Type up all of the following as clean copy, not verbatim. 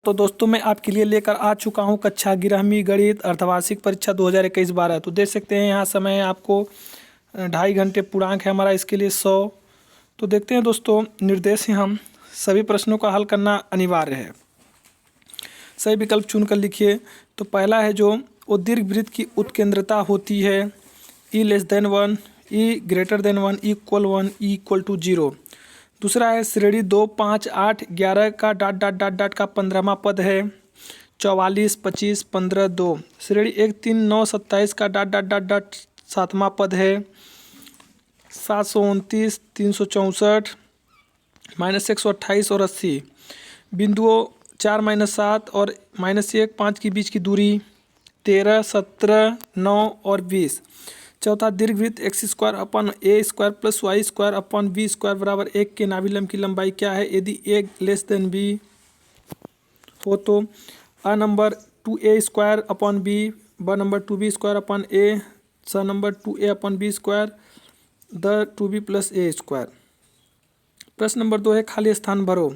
तो दोस्तों मैं आपके लिए लेकर आ चुका हूं कक्षा 11वीं गणित अर्धवार्षिक परीक्षा 2021-12। तो देख सकते हैं यहाँ समय है आपको 2.5 घंटे पूर्णांक है हमारा इसके लिए 100। तो देखते हैं दोस्तों, निर्देश हैं हम सभी प्रश्नों का हल करना अनिवार्य है। सही विकल्प चुनकर लिखिए। तो पहला है जो दीर्घवृत्त की उत्केंद्रता होती है E 1, E 1, E=1, E=0। दूसरा है श्रेणी 2, 5, 8, 11 का डॉट डॉट डॉट डॉट का 15वां पद है 44, 25, 15, 2। श्रेणी 1, 3, 9, 27 का डॉट डॉट डॉट डॉट 7वां पद है 729, 364, -128 और 80। बिंदुओं 4, -7 और -1, 5 के बीच की दूरी 13, 17, 9 और 20। चौथा दीर्घवृत्त x² + y² + b² = 1 के नाभिलंब की लंबाई क्या है यदि a < b हो तो a number 2a² b, b number 2b² a, c number 2a/b² the 2b + a²। प्रश्न नंबर 2 है खाली स्थान भरो।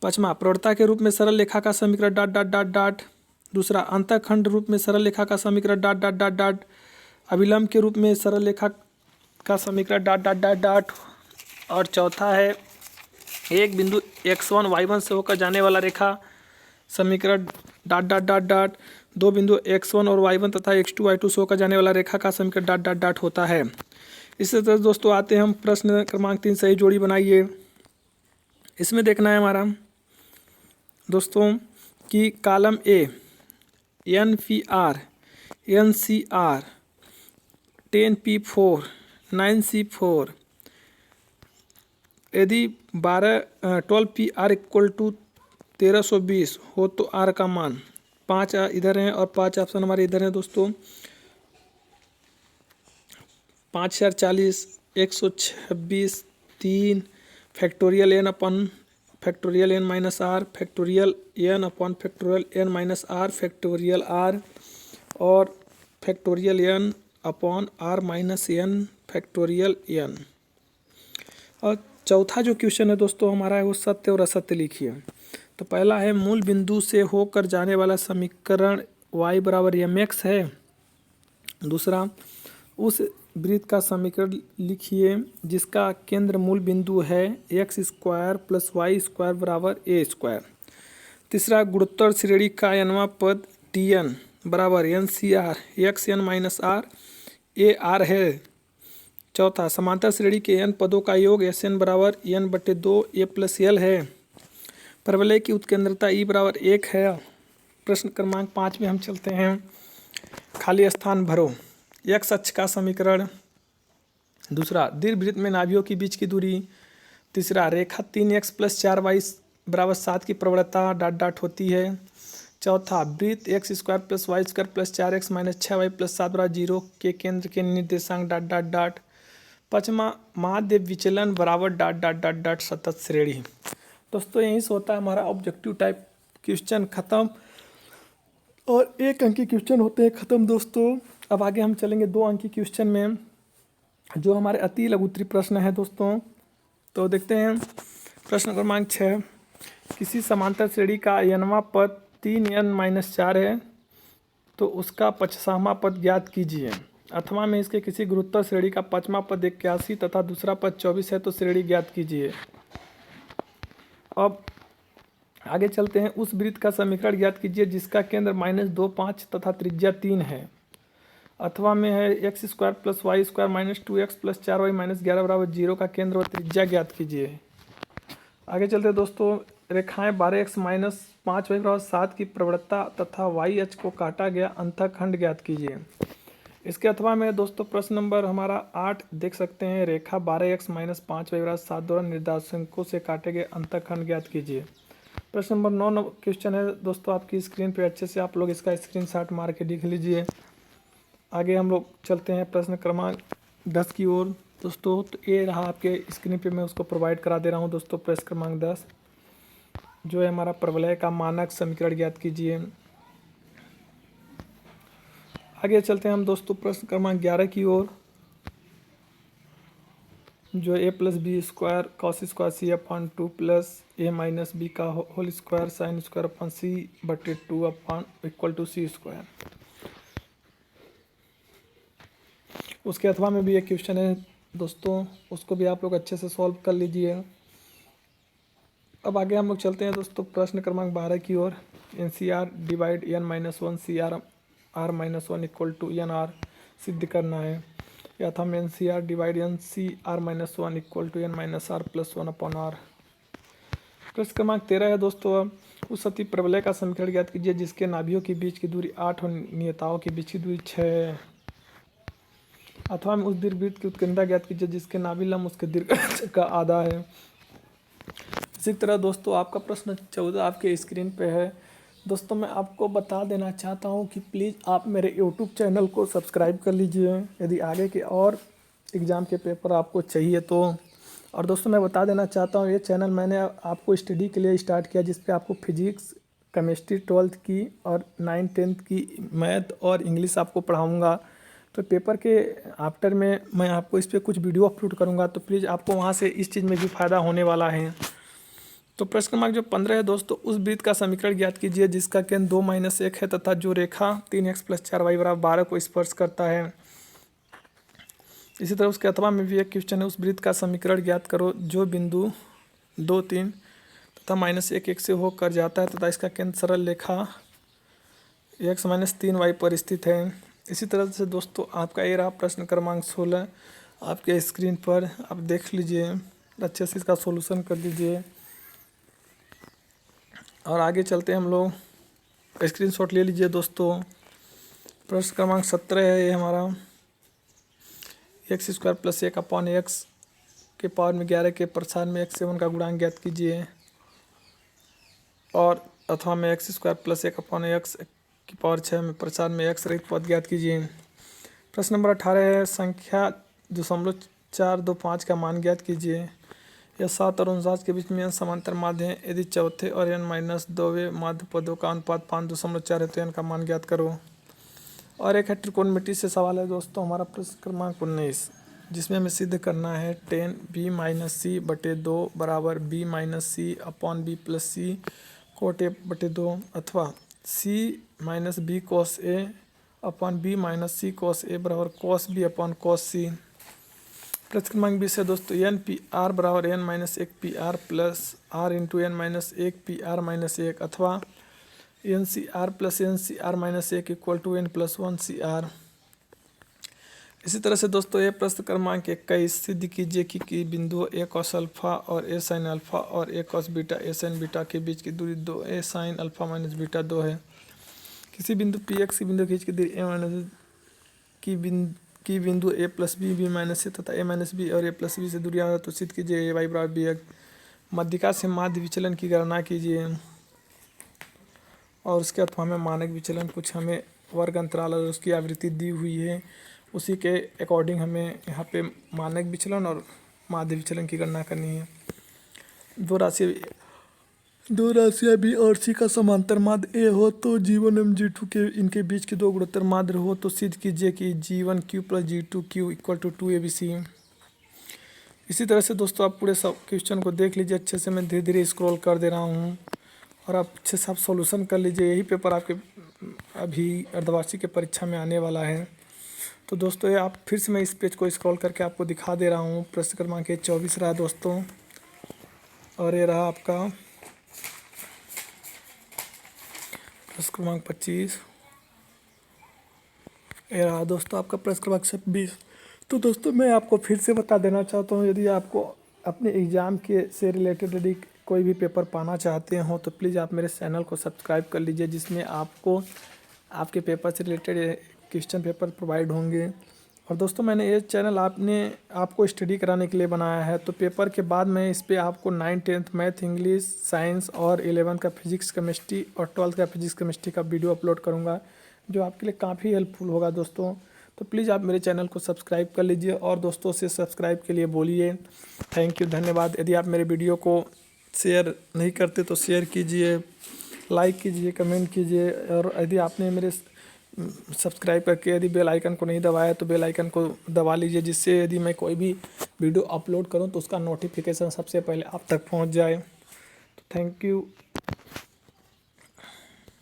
पाँचवा प्रवणता के रूप में सरल रेखा का समीकरण डॉट डॉट डॉट डॉट। दूसरा अंतःखंड रूप में सरल रेखा का समीकरण डॉट डॉट डॉट डॉट। अभिलंब के रूप में सरल रेखा का समीकरण डॉट डॉट डॉट डॉट। और चौथा है एक बिंदु x1 y1 से होकर जाने वाला रेखा समीकरण डॉट डॉट डॉट डॉट। दो बिंदु x1 और y1 तथा x2 y2 से होकर जाने वाला रेखा का समीकरण डॉट डॉट डॉट होता है। इसी तरह दोस्तों आते हैं हम प्रश्न क्रमांक 3, सही जोड़ी बनाइए। इसमें देखना है हमारा दोस्तों कि column A NPR, NCR, 10P4, 9C4 यदि 12PR = 1320 हो तो R का मान 5 इधर हैं और 5 ऑप्शन हमारे इधर हैं दोस्तों। 5×4 = 126, 3 factorial n upon factorial n - r factorial n upon factorial n - r factorial r और factorial n upon r - n factorial n। और चौथा जो क्वेश्चन है दोस्तों हमारा है वो सत्य और असत्य लिखिए। तो पहला है मूल बिंदु से होकर जाने वाला समीकरण y = mx है। दूसरा उस वृत्त का समीकरण लिखिए जिसका केंद्र मूल बिंदु है x² + y² = a²। तीसरा गुणोत्तर श्रेणी का nवां पद Tn = NCR xn - r a r है। चौथा समांतर श्रेणी के n पदों का योग Sn = n/2 a + l है। परवलय की उत्केंद्रता E = 1 है। प्रश्न क्रमांक 5 में हम चलते हैं। खाली स्थान भरो। x अक्ष का समीकरण। दूसरा दीर्घवृत्त में नाभियों के बीच की दूरी। तीसरा रेखा 3x + 4y = 7 की प्रवणता डॉट डॉट होती है। चौथा वृत्त x² + y² + 4x - 6y + 7 = 0 के केंद्र के निर्देशांक डॉट डॉट डॉट। पाँचवा माध्य विचलन बराबर डॉट डॉट डॉट डॉट सतत श्रेणी। दोस्तों यहीं से होता है हमारा ऑब्जेक्टिव टाइप क्वेश्चन खत्म और 1 अंक के क्वेश्चन होते हैं खत्म दोस्तों। अब आगे हम चलेंगे 2 अंक के क्वेश्चन में जो हमारे अति लघुत्तरीय प्रश्न है दोस्तों। तो देखते हैं प्रश्न क्रमांक 6। किसी समांतर श्रेणी का nवां पद 3n - 4 है तो उसका 50वां पद ज्ञात कीजिए। अथवा में इसके किसी गुणोत्तर श्रेणी का 5वां पद 81 तथा दूसरा पद 24 है तो श्रेणी ज्ञात कीजिए। अब आगे चलते हैं। उस वृत्त का समीकरण ज्ञात कीजिए जिसका केंद्र -2, 5 तथा त्रिज्या 3 है। अथवा में है x² + y² - 2x + 4y - 11 = 0 का केंद्र और त्रिज्या ज्ञात कीजिए। आगे चलते हैं दोस्तों। रेखाएं 12x - 5y = 7 की प्रवणता तथा y अक्ष को काटा गया अंतःखंड ज्ञात कीजिए। इसके अथवा में दोस्तों प्रश्न नंबर हमारा 8 देख सकते हैं। रेखा 12x - 5y = 7 द्वारा निर्देशांकों से काटे गए अंतःखंड ज्ञात कीजिए। प्रश्न नंबर 9 क्वेश्चन है दोस्तों आपकी स्क्रीन पे अच्छे से आप लोग इसका स्क्रीनशॉट मार के लिख लीजिए। आगे हम लोग चलते हैं प्रश्न क्रमांक 10 की ओर दोस्तों। तो ये रहा आपके स्क्रीन पे, मैं उसको प्रोवाइड करा दे रहा हूँ दोस्तों। प्रश्न क्रमांक 10 जो है हमारा परवलय का मानक समीकरण ज्ञात कीजिए। आगे चलते हैं हम दोस्तों प्रश्न क्रमांक 11 की ओर। जो A plus B square cos square C upon 2 plus A minus B का whole square sine square upon C बटे 2 upon equal to C square. उसके अथवा में भी एक क्वेश्चन है दोस्तों, उसको भी आप लोग अच्छे से सॉल्व कर लीजिए। अब आगे हम लोग चलते हैं दोस्तों प्रश्न क्रमांक 12 की ओर। N C R divide N minus one C R R minus one equal to N R सिद्ध करना है। या था N C R divide N C R minus one equal to N minus R plus one upon R. प्रश्न क्रमांक 13 है दोस्तों, उस अति प्रबलय का समीकरण ज्ञात कीजिए जिसके नाभियों के बीच की दूरी 8 और नियताओं के बीच की दूरी 6 है। अथवा उस दीर्घवृत्त की उत्केंद्रता ज्ञात कीजिए जिसके नाभि लंब उसके दीर्घ का आधा है। इसी तरह दोस्तों आपका प्रश्न 14 आपके स्क्रीन पे है। दोस्तों मैं आपको बता देना चाहता हूँ कि प्लीज़ आप मेरे यूट्यूब चैनल को सब्सक्राइब कर लीजिए यदि आगे के और एग्ज़ाम के पेपर आपको चाहिए तो। और दोस्तों मैं बता देना चाहता हूँ ये चैनल मैंने आपको स्टडी के लिए स्टार्ट किया जिस पे आपको फिजिक्स केमिस्ट्री 12th की और 9th-10th की मैथ और इंग्लिश आपको पढ़ाऊँगा। तो पेपर के आफ्टर में मैं आपको इस पर कुछ वीडियो अपलोड करूँगा, तो प्लीज़ आपको वहाँ से इस चीज़ में भी फ़ायदा होने वाला है। तो प्रश्न क्रमांक जो 15 है दोस्तों, उस वृत्त का समीकरण ज्ञात कीजिए जिसका केंद्र 2-1 है तथा जो रेखा 3x + 4y = 12 को स्पर्श करता है। इसी तरह उसके अथवा में भी एक क्वेश्चन है, उस वृत्त का समीकरण ज्ञात करो जो बिंदु 2, 3 तथा -1 से होकर जाता है तथा इसका केंद्र सरल रेखा x - 3y पर स्थित है। इसी तरह से दोस्तों आपका ये रहा प्रश्न क्रमांक 16 आपके स्क्रीन पर, आप देख लीजिए अच्छे से इसका सॉल्यूशन कर लीजिए। और आगे चलते हैं हम लोग, स्क्रीनशॉट ले लीजिए दोस्तों। प्रश्न क्रमांक 17 है ये हमारा, x² + 1 अपॉन x के पावर में 11 के प्रसार में x7 का गुणांक ज्ञात कीजिए। और अथवा में x² + 1 अपॉन x की पावर 6 में प्रसार में x रहित पद ज्ञात कीजिए। प्रश्न नंबर 18 है, संख्या 0.425 का मान ज्ञात कीजिए। यह 7 और 49 के बीच में n समांतर माध्य हैं। यदि चौथे और n-2वें माध्य पदों का अनुपात 5.4 है तो n का मान ज्ञात करो। और एक है त्रिकोणमिति से सवाल है दोस्तों हमारा प्रश्न क्रमांक 19, जिसमें हमें सिद्ध करना है tan b - c बटे 2 बराबर b - c upon b + c cot a बटे 2 अथवा c - b cos a upon b - c cos a बराबर cos b upon cos c। प्रश्न क्रमांक 20 है दोस्तों, एन पी आर बराबर n - 1 P R plus R into n - 1 P R - 1 अथवा N C R plus N C R - 1 equal to n + 1 C R. इसी तरह से दोस्तों ये प्रश्न क्रमांक 21 सिद्ध कीजिए कि बिंदुओं a cos अल्फा और a sin अल्फा और a cos beta a sin beta के बीच की दूरी 2a sin अल्फा - बीटा 2 है। किसी बिंदु Px की बिंदु खींच की दूरी की बिंदु a + b b - c तथा a - b और a + b से दूरी है तो सिद्ध कीजिए a y बराबर b। मध्यिका से माध्य विचलन की गणना कीजिए। और उसके अथवा में मानक विचलन कुछ हमें वर्ग अंतराल और उसकी आवृत्ति दी हुई है, उसी के अकॉर्डिंग हमें यहाँ पे मानक विचलन और माध्य विचलन की गणना करनी है। दो राशियाँ बी और सी का समांतर माध्य ए हो तो G1 एवं G2 के इनके बीच की दो गुणोत्तर माध्य हो तो सिद्ध कीजिए कि G1Q + G2Q = 2ABC। इसी तरह से दोस्तों आप पूरे सब क्वेश्चन को देख लीजिए अच्छे से, मैं धीरे धीरे स्क्रॉल कर दे रहा हूँ और आप अच्छे से आप सॉल्यूशन कर लीजिए। यही पेपर आपके अभी अर्धवार्षिक के परीक्षा में आने वाला है। तो दोस्तों ये आप फिर से मैं इस पेज को स्क्रॉल करके आपको दिखा दे रहा हूँ। प्रश्न क्रमांक 24 रहा दोस्तों, और ये रहा आपका प्रश्न क्रमांक 25, ये रहा दोस्तों आपका प्रश्न क्रमांक 26। तो दोस्तों मैं आपको फिर से बता देना चाहता हूँ, यदि आपको अपने एग्ज़ाम के से रिलेटेड यदि कोई भी पेपर पाना चाहते हो तो प्लीज़ आप मेरे चैनल को सब्सक्राइब कर लीजिए, जिसमें आपको आपके पेपर से रिलेटेड क्वेश्चन पेपर प्रोवाइड होंगे। और दोस्तों मैंने ये चैनल आपको स्टडी कराने के लिए बनाया है। तो पेपर के बाद मैं इस पर आपको 9th 10th math, English, science और 11th का फिजिक्स केमिस्ट्री और 12th का फिजिक्स केमिस्ट्री का वीडियो अपलोड करूँगा, जो आपके लिए काफ़ी हेल्पफुल होगा दोस्तों। तो प्लीज़ आप मेरे चैनल को सब्सक्राइब कर लीजिए और दोस्तों से सब्सक्राइब के लिए बोलिए। थैंक यू, धन्यवाद। यदि आप मेरे वीडियो को शेयर नहीं करते तो शेयर कीजिए, लाइक कीजिए, कमेंट कीजिए। और यदि आपने मेरे सब्सक्राइब करके यदि बेल आइकन को नहीं दबाया तो बेल आइकन को दबा लीजिए, जिससे यदि मैं कोई भी वीडियो अपलोड करूं तो उसका नोटिफिकेशन सबसे पहले आप तक पहुंच जाए। तो थैंक यू।